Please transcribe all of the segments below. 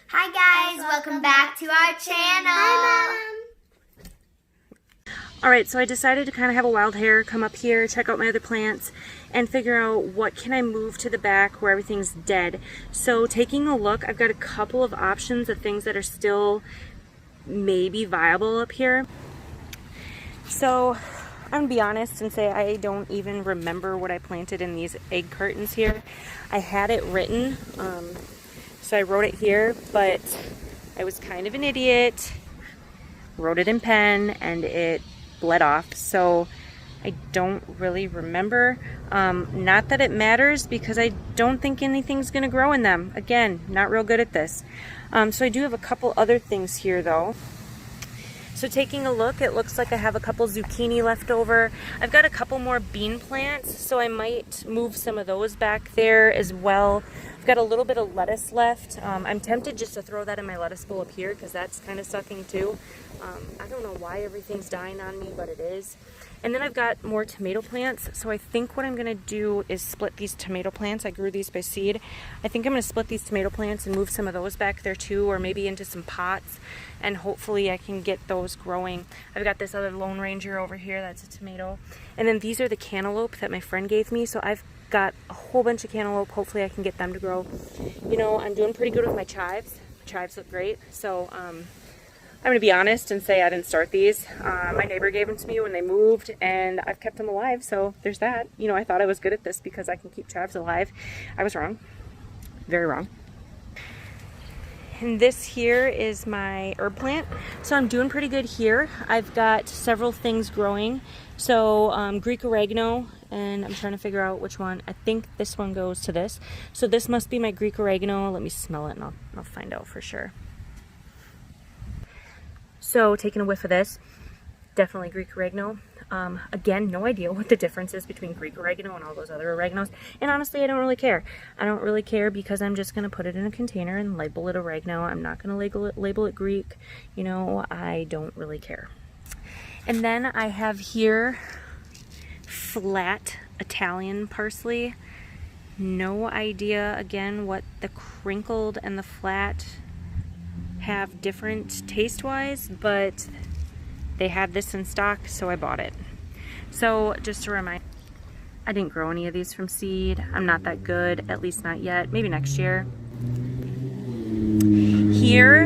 Hi guys, welcome back to our channel. Hi, Mom. Alright, so I decided to kind of have a wild hair, come up here, check out my other plants, and figure out what can I move to the back where everything's dead. So taking a look, I've got a couple of options of things that are still maybe viable up here. So I'm going to be honest and say I don't even remember what I planted in these egg cartons here. I had it written, so I wrote it here, but I was kind of an idiot, wrote it in pen, and it bled off, so I don't really remember. Not that it matters, because I don't think anything's going to grow in them. Again, not real good at this. So I do have a couple other things here though. So taking a look, it looks like I have a couple zucchini left over. I've got a couple more bean plants, so I might move some of those back there as well. I've got a little bit of lettuce left. I'm tempted just to throw that in my lettuce bowl up here because that's kind of sucking too. I don't know why everything's dying on me, but it is. And then I've got more tomato plants, so I think what I'm going to do is split these tomato plants. I grew these by seed. I think I'm going to split these tomato plants and move some of those back there too, or maybe into some pots, and hopefully I can get those growing. I've got this other Lone Ranger over here, that's a tomato. And then these are the cantaloupe that my friend gave me, so I've got a whole bunch of cantaloupe. Hopefully I can get them to grow. You know, I'm doing pretty good with my chives. My chives look great, so I'm going to be honest and say I didn't start these. My neighbor gave them to me when they moved, and I've kept them alive, so there's that. You know, I thought I was good at this because I can keep chives alive. I was wrong. Very wrong. And this here is my herb plant. So I'm doing pretty good here. I've got several things growing. So Greek oregano, and I'm trying to figure out which one. I think this one goes to this. So this must be my Greek oregano. Let me smell it and I'll find out for sure. So taking a whiff of this, definitely Greek oregano. Again, no idea what the difference is between Greek oregano and all those other oreganos. And honestly, I don't really care. I don't really care because I'm just going to put it in a container and label it oregano. I'm not going to label it Greek. You know, I don't really care. And then I have here flat Italian parsley. No idea, again, what the crinkled and the flat have different taste-wise, but they had this in stock, so I bought it. So just to remind, I didn't grow any of these from seed. I'm not that good, at least not yet. Maybe next year. Here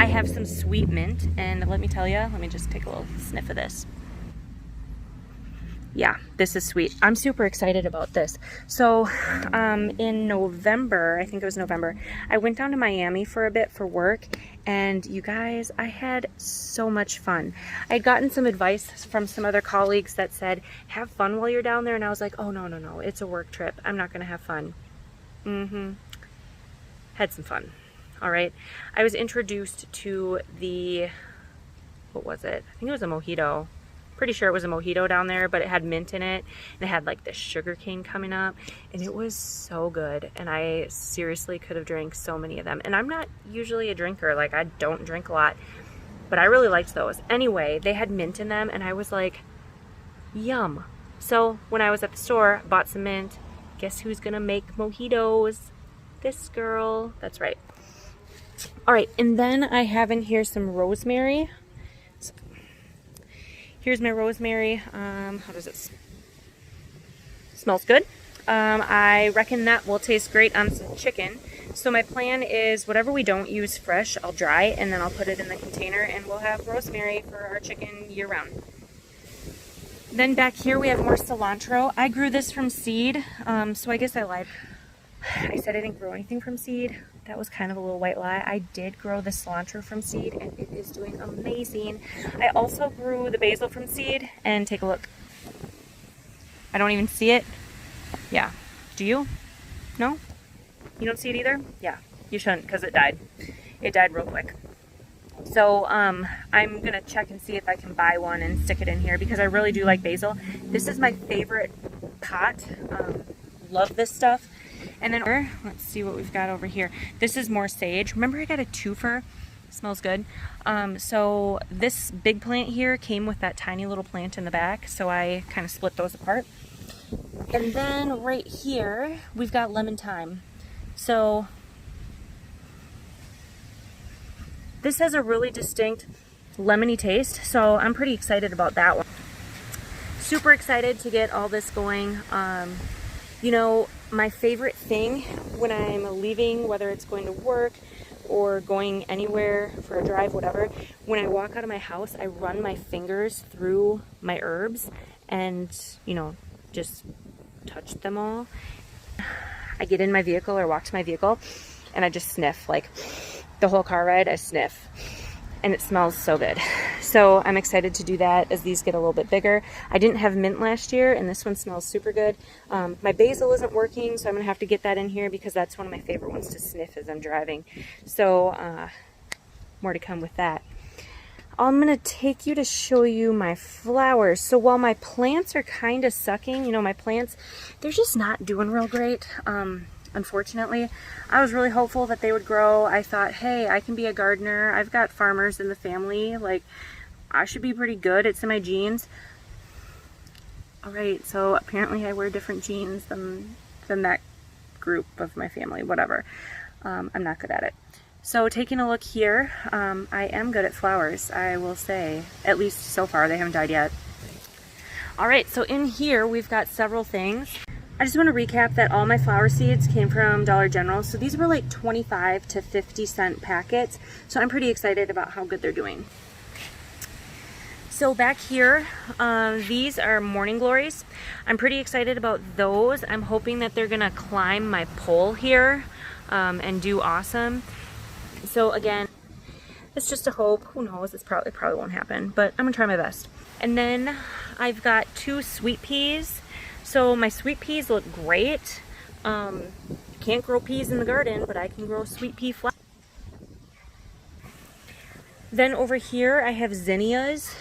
I have some sweet mint, and let me tell you, let me just take a little sniff of this. Yeah, this is sweet. I'm super excited about this. So in November, I think it was November, I went down to Miami for a bit for work, and you guys, I had so much fun. I had gotten some advice from some other colleagues that said, have fun while you're down there, and I was like, oh no, it's a work trip. I'm not gonna have fun. Had some fun. All right. I was introduced to the, what was it? I think it was a mojito. Pretty sure it was a mojito down there, but it had mint in it, and it had like this sugar cane coming up, and it was so good. And I seriously could have drank so many of them. And I'm not usually a drinker, like I don't drink a lot, but I really liked those. Anyway, they had mint in them, and I was like, yum. So when I was at the store, bought some mint. Guess who's gonna make mojitos? This girl. That's right. All right, and then I have in here some rosemary. Here's my rosemary. How does it smells good. I reckon that will taste great on some chicken. So my plan is whatever we don't use fresh, I'll dry, and then I'll put it in the container, and we'll have rosemary for our chicken year round. Then back here we have more cilantro. I grew this from seed, so I guess I lied. I said I didn't grow anything from seed. That was kind of a little white lie. I did grow the cilantro from seed, and it is doing amazing. I also grew the basil from seed, and take a look. I don't even see it. Yeah. Do you? No? You don't see it either? Yeah. You shouldn't, because it died. It died real quick. So I'm going to check and see if I can buy one and stick it in here, because I really do like basil. This is my favorite pot. Love this stuff. And then let's see what we've got over here. This is more sage. Remember I got a twofer? Smells good. So this big plant here came with that tiny little plant in the back, so I kind of split those apart. And then right here we've got lemon thyme. So This has a really distinct lemony taste, so I'm pretty excited about that one. Super excited to get all this going. You know, my favorite thing when I'm leaving, whether it's going to work or going anywhere for a drive, whatever, when I walk out of my house, I run my fingers through my herbs and, you know, just touch them all. I get in my vehicle or walk to my vehicle and I just sniff, like the whole car ride I sniff, and it smells so good. So I'm excited to do that as these get a little bit bigger. I didn't have mint last year and this one smells super good. My basil isn't working, so I'm gonna have to get that in here because that's one of my favorite ones to sniff as I'm driving. So more to come with that. I'm gonna take you to show you my flowers. So while my plants are kind of sucking, you know, my plants, they're just not doing real great. Unfortunately, I was really hopeful that they would grow. I thought, hey, I can be a gardener. I've got farmers in the family. Like, I should be pretty good. It's in my genes. All right, so apparently I wear different genes than that group of my family, whatever. I'm not good at it. So taking a look here, I am good at flowers, I will say. At least so far, they haven't died yet. All right, so in here we've got several things. I just want to recap that all my flower seeds came from Dollar General. So these were like 25 to 50 cent packets. So I'm pretty excited about how good they're doing. So back here, these are morning glories. I'm pretty excited about those. I'm hoping that they're gonna climb my pole here and do awesome. So again, it's just a hope. Who knows? It probably won't happen, but I'm gonna try my best. And then I've got 2 sweet peas. So my sweet peas look great. Can't grow peas in the garden, but I can grow sweet pea flowers. Then over here I have zinnias.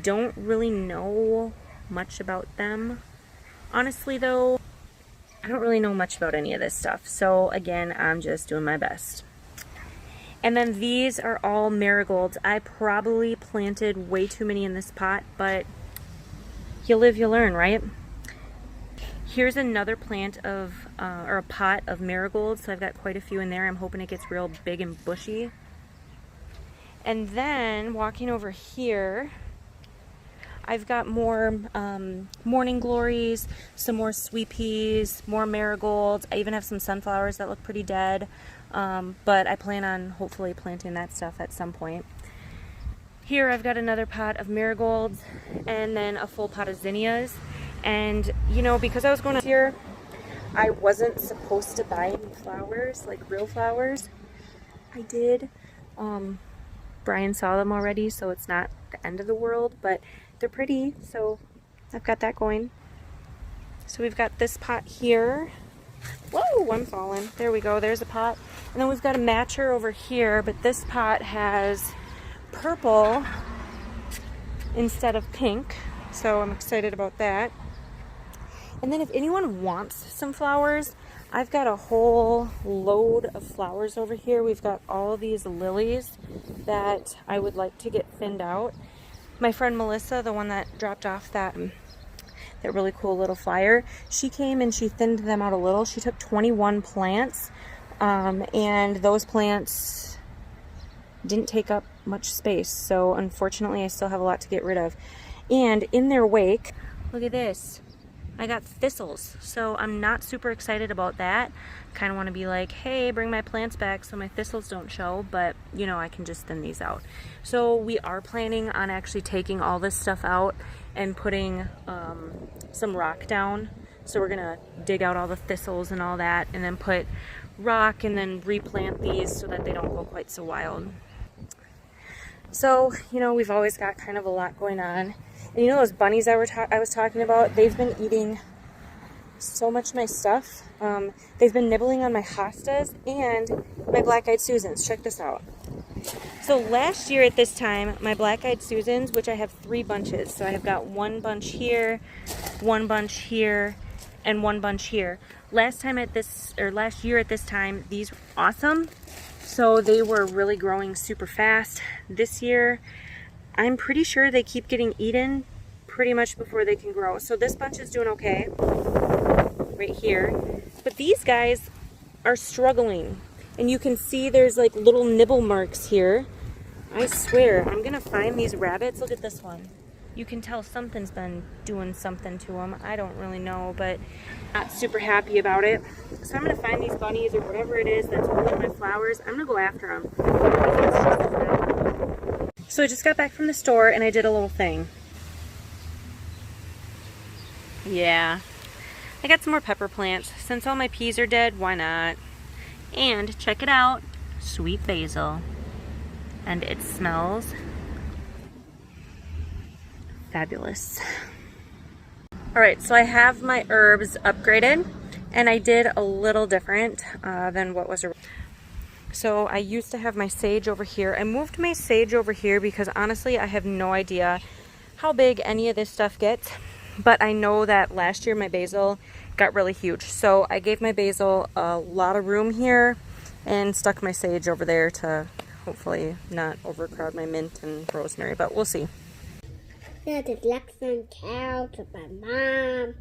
Don't really know much about them. Honestly though, I don't really know much about any of this stuff. So again, I'm just doing my best. And then these are all marigolds. I probably planted way too many in this pot, but you live, you learn, right? Here's another plant of, or a pot of marigolds. So I've got quite a few in there. I'm hoping it gets real big and bushy. And then walking over here, I've got more morning glories, some more sweet peas, more marigolds. I even have some sunflowers that look pretty dead. But I plan on hopefully planting that stuff at some point. Here I've got another pot of marigolds and then a full pot of zinnias. And you know, because I was going to here, I wasn't supposed to buy any flowers, like real flowers. I did. Brian saw them already, so it's not the end of the world, but they're pretty, so I've got that going. So we've got this pot here. Whoa, I'm falling. There we go, there's a pot. And then we've got a matcher over here, but this pot has purple instead of pink, so I'm excited about that. And then if anyone wants some flowers, I've got a whole load of flowers over here. We've got all these lilies that I would like to get thinned out. My friend Melissa, the one that dropped off that really cool little flyer, she came and she thinned them out a little. She took 21 plants, and those plants didn't take up much space. So unfortunately, I still have a lot to get rid of. And in their wake, look at this. I got thistles, so I'm not super excited about that. Kind of want to be like, hey, bring my plants back so my thistles don't show, but you know, I can just thin these out. So we are planning on actually taking all this stuff out and putting some rock down. So we're gonna dig out all the thistles and all that and then put rock and then replant these so that they don't go quite so wild. So, you know, we've always got kind of a lot going on. And you know those bunnies I was talking about? They've been eating so much of my stuff. They've been nibbling on my hostas and my black-eyed Susans. Check this out. So last year at this time, my black-eyed Susans, which I have 3 bunches. So I have got 1 bunch here, 1 bunch here, and 1 bunch here. Last year at this time, these were awesome. So they were really growing super fast. This year, I'm pretty sure they keep getting eaten pretty much before they can grow. So this bunch is doing okay right here. But these guys are struggling. And you can see there's like little nibble marks here. I swear, I'm gonna find these rabbits. Look at this one. You can tell something's been doing something to them. I don't really know, but not super happy about it. So I'm gonna find these bunnies or whatever it is that's holding my flowers. I'm gonna go after them. So I just got back from the store and I did a little thing. Yeah, I got some more pepper plants. Since all my peas are dead, why not? And check it out, sweet basil. And it smells fabulous. All right, so I have my herbs upgraded and I did a little different than what was. So I used to have my sage over here. I moved my sage over here because honestly, I have no idea how big any of this stuff gets, but I know that last year my basil got really huge. So I gave my basil a lot of room here and stuck my sage over there to hopefully not overcrowd my mint and rosemary, but we'll see. Yeah, just relax and cow to my mom.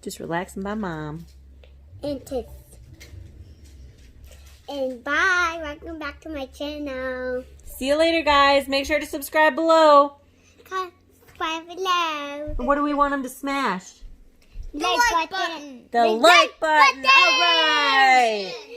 Just relaxing by mom. And bye. Welcome back to my channel. See you later, guys. Make sure to subscribe below. Subscribe below. And what do we want them to smash? Like button. The like button. All right.